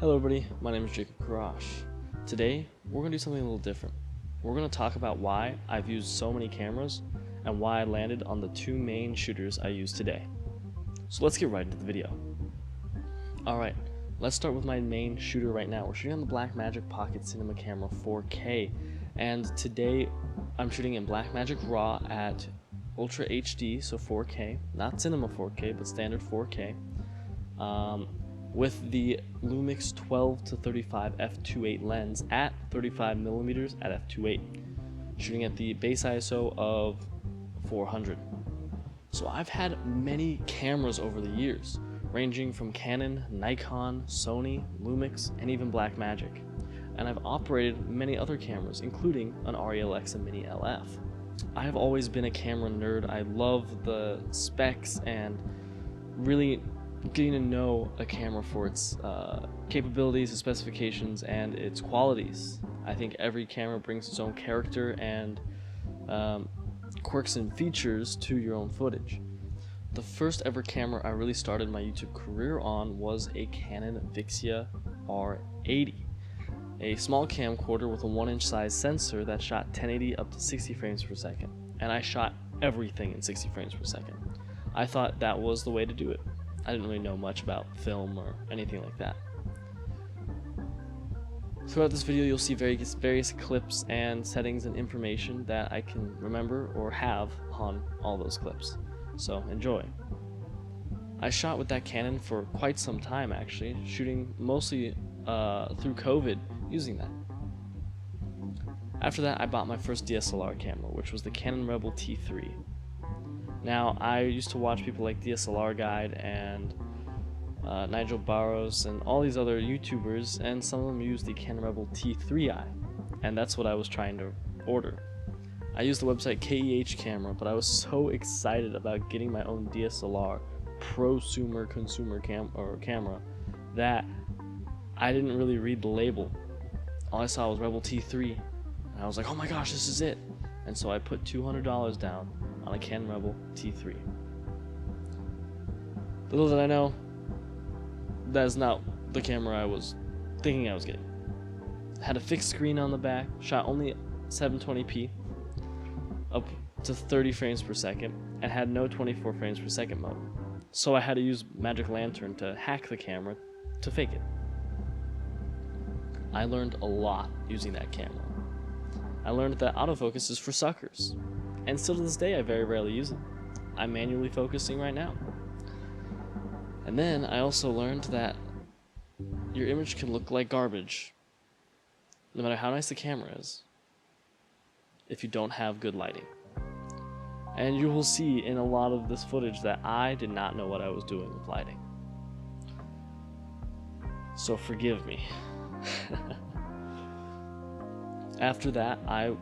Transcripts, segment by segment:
Hello everybody, my name is Jacob Karash. Today, we're going to do something a little different. We're going to talk about why I've used so many cameras and why I landed on the two main shooters I use today. So let's get right into the video. Alright, let's start with my main shooter right now. We're shooting on the Blackmagic Pocket Cinema Camera 4K, and today I'm shooting in Blackmagic RAW at Ultra HD, so 4K, not Cinema 4K, but standard 4K. With the Lumix 12 to 35 f2.8 lens at 35mm at f2.8, shooting at the base ISO of 400. So I've had many cameras over the years, ranging from Canon, Nikon, Sony, Lumix, and even Blackmagic. And I've operated many other cameras, including an RELX and Mini LF. I have always been a camera nerd. I love the specs and really getting to know a camera for its capabilities, its specifications, and its qualities. I think every camera brings its own character and quirks and features to your own footage. The first ever camera I really started my YouTube career on was a Canon Vixia R80, a small camcorder with a 1-inch size sensor that shot 1080 up to 60 frames per second, and I shot everything in 60 frames per second. I thought that was the way to do it. I didn't really know much about film or anything like that. Throughout this video you'll see various clips and settings and information that I can remember or have on all those clips. So enjoy. I shot with that Canon for quite some time actually, shooting mostly through COVID using that. After that I bought my first DSLR camera, which was the Canon Rebel T3. Now, I used to watch people like DSLR Guide and Nigel Barros and all these other YouTubers, and some of them use the Canon Rebel T3i, and that's what I was trying to order. I used the website KEH Camera, but I was so excited about getting my own DSLR prosumer consumer camera that I didn't really read the label. All I saw was Rebel T3, and I was like, oh my gosh, this is it! And so I put $200 down on a Canon Rebel T3. Little did I know, that is not the camera I was thinking I was getting. It had a fixed screen on the back, shot only 720p, up to 30 frames per second, and had no 24 frames per second mode. So I had to use Magic Lantern to hack the camera to fake it. I learned a lot using that camera. I learned that autofocus is for suckers. And still to this day, I very rarely use it. I'm manually focusing right now. And then I also learned that your image can look like garbage, no matter how nice the camera is, if you don't have good lighting. And you will see in a lot of this footage that I did not know what I was doing with lighting. So forgive me. After that, I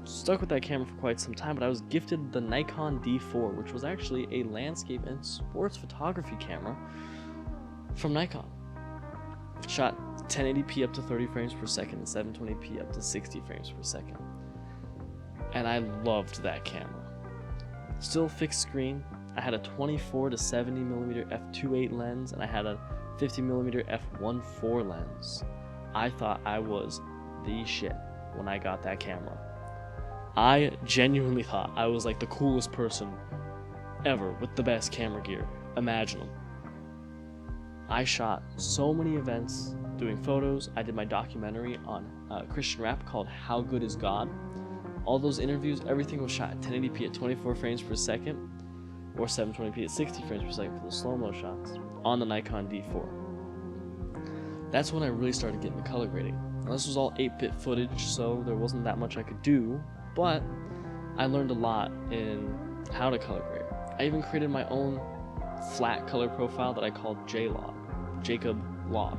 stuck with that camera for quite some time, but I was gifted the Nikon D4, which was actually a landscape and sports photography camera from Nikon. It shot 1080p up to 30 frames per second and 720p up to 60 frames per second. And I loved that camera. Still fixed screen. I had a 24 to 70mm f2.8 lens, and I had a 50mm f1.4 lens. I thought I was the shit when I got that camera. I genuinely thought I was like the coolest person ever with the best camera gear imaginable. I shot so many events doing photos. I did my documentary on Christian rap called How Good Is God. All those interviews, everything was shot at 1080p at 24 frames per second or 720p at 60 frames per second for the slow-mo shots on the Nikon D4. That's when I really started getting the color grading. Now, this was all 8-bit footage, so there wasn't that much I could do, but I learned a lot in how to color grade. I even created my own flat color profile that I called JLog, Jacob Log.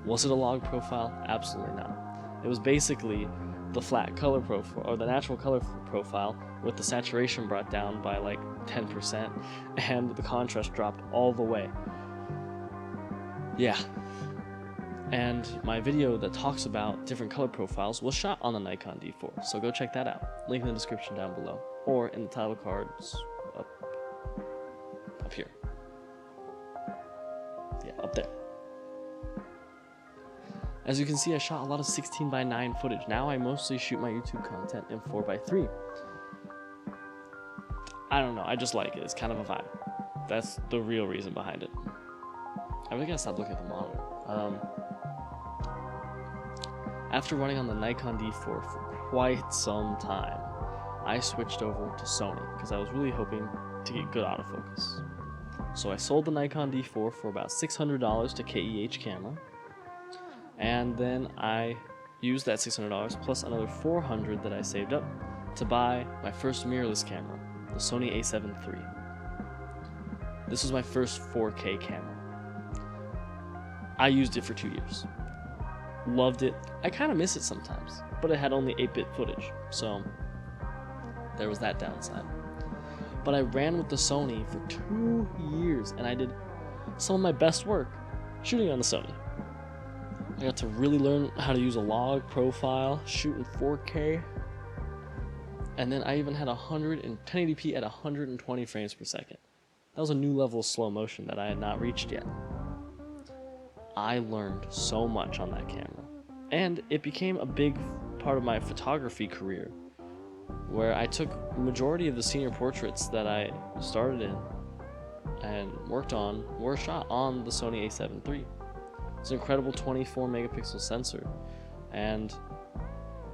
Was it a log profile? Absolutely not. It was basically the flat color profile, or the natural color profile, with the saturation brought down by like 10% and the contrast dropped all the way. Yeah. And my video that talks about different color profiles was shot on the Nikon D4, so go check that out. Link in the description down below, or in the title cards up here. Yeah, up there. As you can see, I shot a lot of 16:9 footage. Now I mostly shoot my YouTube content in 4:3. I don't know, I just like it. It's kind of a vibe. That's the real reason behind it. I really gotta stop looking at the monitor. After running on the Nikon D4 for quite some time, I switched over to Sony because I was really hoping to get good autofocus. So I sold the Nikon D4 for about $600 to KEH Camera, and then I used that $600 plus another $400 that I saved up to buy my first mirrorless camera, the Sony a7 III. This was my first 4K camera. I used it for 2 years. Loved it. I kind of miss it sometimes, but it had only 8-bit footage, so there was that downside. But I ran with the Sony for 2 years, and I did some of my best work shooting on the Sony. I got to really learn how to use a log profile, shoot in 4K, and then I even had 1080p at 120 frames per second. That was a new level of slow motion that I had not reached yet. I learned so much on that camera, and it became a big part of my photography career, where I took the majority of the senior portraits that I started in and worked on were shot on the Sony a7 III. It's an incredible 24 megapixel sensor, and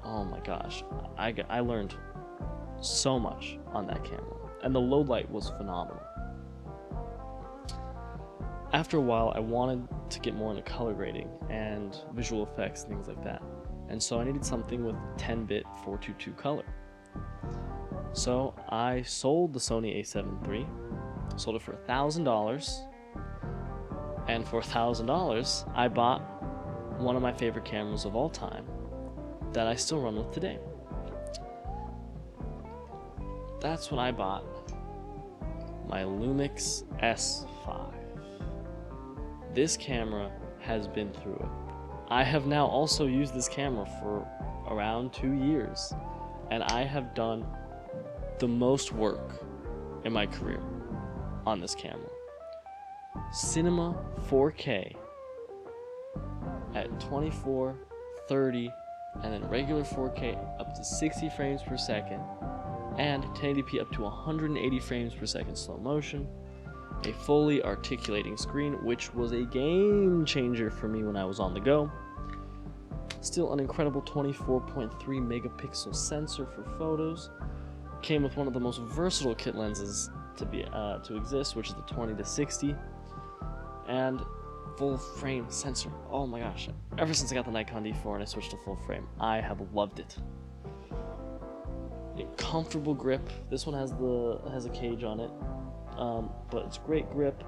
oh my gosh, I learned so much on that camera, and the low light was phenomenal. After a while, I wanted to get more into color grading and visual effects and things like that, and so I needed something with 10-bit 422 color. So I sold the Sony a7 III, sold it for $1,000, and for $1,000 I bought one of my favorite cameras of all time that I still run with today. That's when I bought my Lumix S5. This camera has been through it. I have now also used this camera for around 2 years, and I have done the most work in my career on this camera. Cinema 4K at 24, 30, and then regular 4K up to 60 frames per second, and 1080p up to 180 frames per second slow motion, a fully articulating screen, which was a game changer for me when I was on the go. Still an incredible 24.3 megapixel sensor for photos. Came with one of the most versatile kit lenses to exist, which is the 20-60, and full frame sensor. Oh my gosh! Ever since I got the Nikon D4 and I switched to full frame, I have loved it. A comfortable grip. This one has a cage on it, but it's great grip.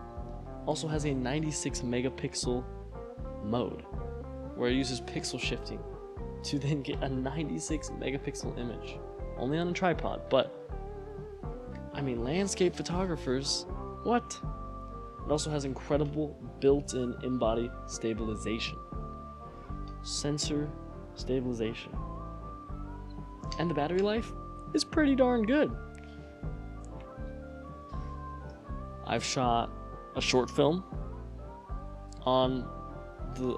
Also has a 96 megapixel mode, where it uses pixel shifting to then get a 96 megapixel image. Only on a tripod, but I mean, landscape photographers, what? It also has incredible built-in in-body stabilization, sensor stabilization, and the battery life is pretty darn good. I've shot a short film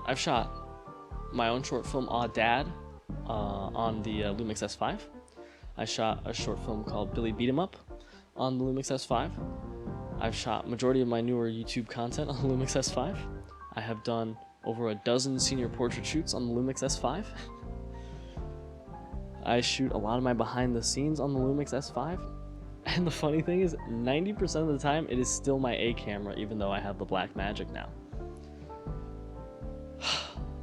I've shot my own short film, Aw Dad, on the Lumix S5. I shot a short film called Billy Beat 'Em Up on the Lumix S5. I've shot majority of my newer YouTube content on the Lumix S5. I have done over a dozen senior portrait shoots on the Lumix S5. I shoot a lot of my behind the scenes on the Lumix S5. And the funny thing is, 90% of the time, it is still my A camera, even though I have the Blackmagic now.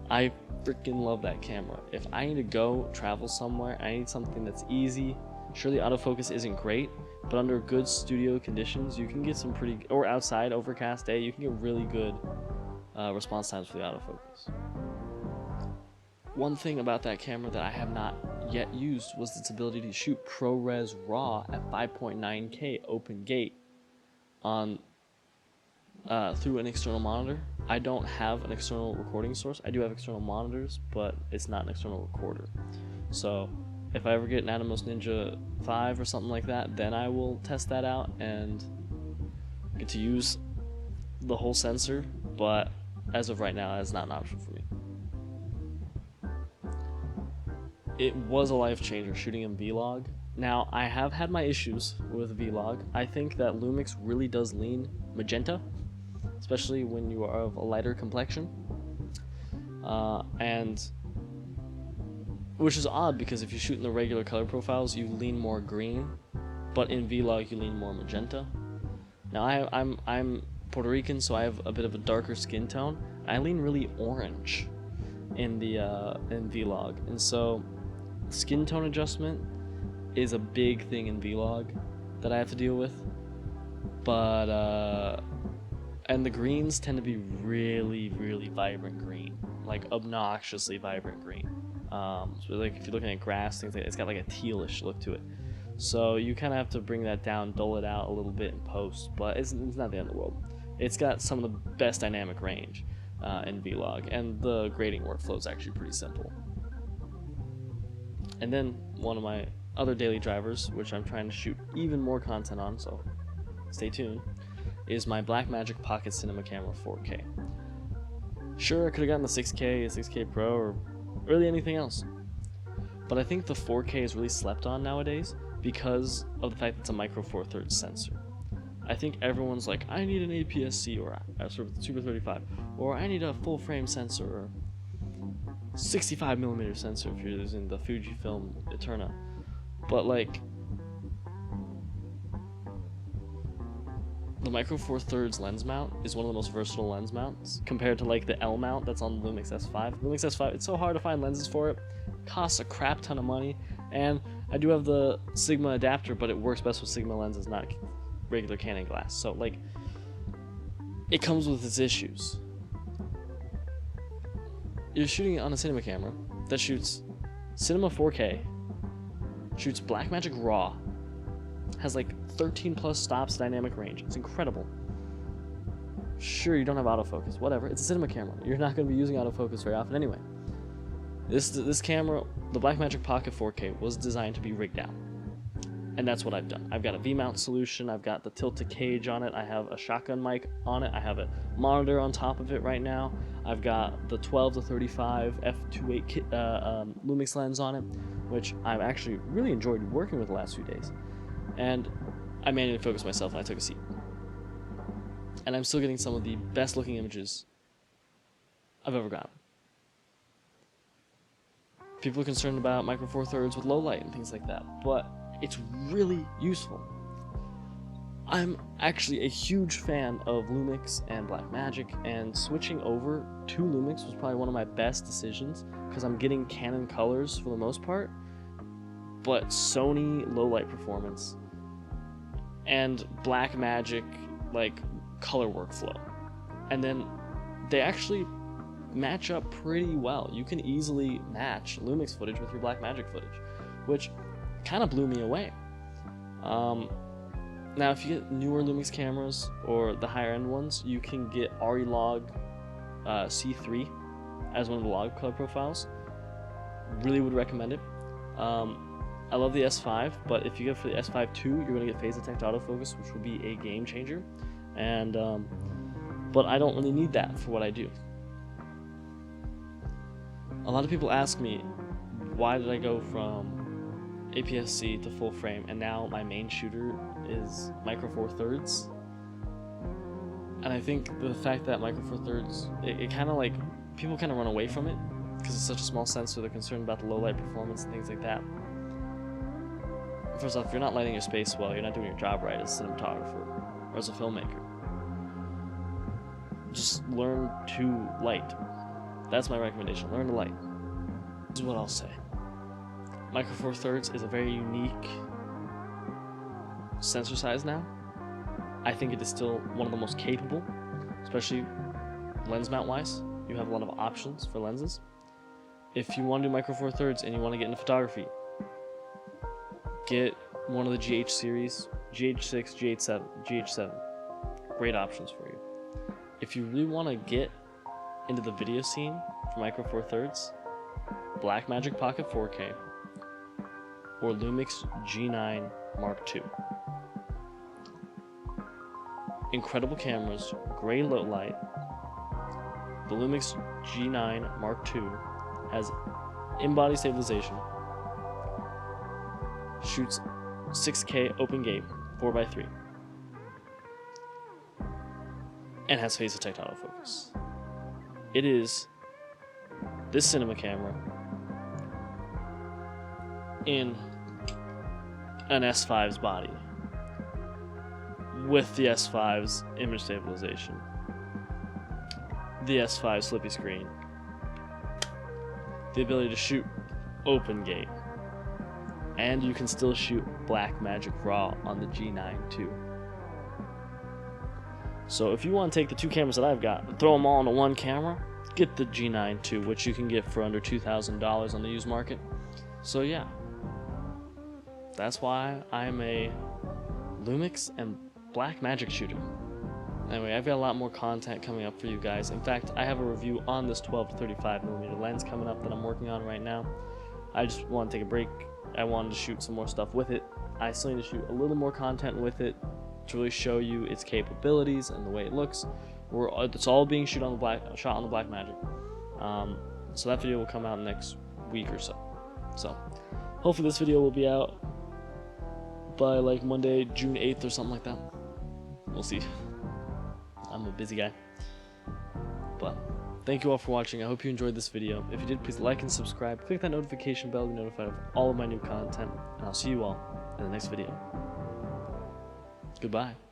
I freaking love that camera. If I need to go travel somewhere, I need something that's easy. Sure, the autofocus isn't great, but under good studio conditions, you can get some or outside, overcast day, you can get really good response times for the autofocus. One thing about that camera that I have not yet used was its ability to shoot ProRes RAW at 5.9K open gate on through an external monitor. I don't have an external recording source. I do have external monitors, but it's not an external recorder. So if I ever get an Atomos Ninja 5 or something like that, then I will test that out and get to use the whole sensor, but as of right now, that's not an option for me. it was a life changer shooting in Vlog. Now, I have had my issues with Vlog. I think that Lumix really does lean magenta, especially when you are of a lighter complexion. And which is odd because if you shoot in the regular color profiles, you lean more green, but in Vlog you lean more magenta. Now I'm Puerto Rican, so I have a bit of a darker skin tone. I lean really orange in Vlog, and so skin tone adjustment is a big thing in Vlog that I have to deal with. But and the greens tend to be really, really vibrant green, like obnoxiously vibrant green. So like if you're looking at grass, things like it's got like a tealish look to it. So you kind of have to bring that down, dull it out a little bit in post, but it's not the end of the world. It's got some of the best dynamic range in Vlog, and the grading workflow is actually pretty simple. And then one of my other daily drivers, which I'm trying to shoot even more content on, so stay tuned, is my Blackmagic Pocket Cinema Camera 4K. Sure, I could have gotten the 6K, a 6K Pro, or really anything else, but I think the 4K is really slept on nowadays because of the fact that it's a micro four thirds sensor. I think everyone's like, I need an APS-C or a Super 35, or I need a full frame sensor, or 65mm sensor if you're using the Fujifilm Eterna. But like, the micro four thirds lens mount is one of the most versatile lens mounts compared to like the L mount that's on the Lumix S5. Lumix S5, it's so hard to find lenses for it. Costs a crap ton of money, and I do have the Sigma adapter, but it works best with Sigma lenses, not regular Canon glass. So like, it comes with its issues. You're shooting on a cinema camera that shoots Cinema 4K, shoots Blackmagic RAW, has like 13 plus stops dynamic range. It's incredible. Sure, you don't have autofocus, whatever. It's a cinema camera. You're not going to be using autofocus very often anyway. This camera, the Blackmagic Pocket 4K, was designed to be rigged out. And that's what I've done. I've got a V-mount solution, I've got the tilted cage on it, I have a shotgun mic on it, I have a monitor on top of it right now, I've got the 12 to 35 f2.8 Lumix lens on it, which I've actually really enjoyed working with the last few days. And I manually focused myself and I took a seat. And I'm still getting some of the best looking images I've ever gotten. People are concerned about micro four thirds with low light and things like that, but it's really useful. I'm actually a huge fan of Lumix and Blackmagic, and switching over to Lumix was probably one of my best decisions because I'm getting Canon colors for the most part, but Sony low light performance and Blackmagic like color workflow. And then they actually match up pretty well. You can easily match Lumix footage with your Blackmagic footage, which kind of blew me away. Now if you get newer Lumix cameras or the higher end ones, you can get Log C3 as one of the log color profiles. Really would recommend it. I love the S5, but if you get for the S5 II, you're going to get phase detect autofocus, which will be a game changer. And but I don't really need that for what I do. A lot of people ask me, why did I go from APS-C to full frame, and now my main shooter is micro four thirds? And I think the fact that micro four thirds, it kind of like, people kind of run away from it because it's such a small sensor. They're concerned about the low light performance and things like that. First off, if you're not lighting your space well, you're not doing your job right as a cinematographer or as a filmmaker. Just learn to light. That's my recommendation. Learn to light. This is what I'll say. Micro four thirds is a very unique sensor size now. I think it is still one of the most capable, especially lens mount wise. You have a lot of options for lenses. If you want to do micro four thirds and you want to get into photography, get one of the GH series, GH6, GH7, GH7. Great options for you. If you really want to get into the video scene for micro four thirds, Blackmagic Pocket 4K or Lumix G9 Mark II. Incredible cameras, great low light. The Lumix G9 Mark II has in-body stabilization, shoots 6K open gate 4x3, and has phase detect autofocus. It is this cinema camera in an S5's body with the S5's image stabilization, the S5 slippy screen, the ability to shoot open gate, and you can still shoot Blackmagic RAW on the G9 too. So if you want to take the two cameras that I've got and throw them all into one camera, get the G9 II, which you can get for under $2,000 on the used market. So yeah, that's why I'm a Lumix and Blackmagic shooter. Anyway, I've got a lot more content coming up for you guys. In fact, I have a review on this 12 to 35mm lens coming up that I'm working on right now. I just want to take a break. I wanted to shoot some more stuff with it. I still need to shoot a little more content with it to really show you its capabilities and the way it looks. It's all being shot on the Blackmagic. So that video will come out next week or so. So hopefully this video will be out by like Monday, June 8th or something like that. We'll see. I'm a busy guy. But thank you all for watching. I hope you enjoyed this video. If you did, please like and subscribe. Click that notification bell to be notified of all of my new content. And I'll see you all in the next video. Goodbye.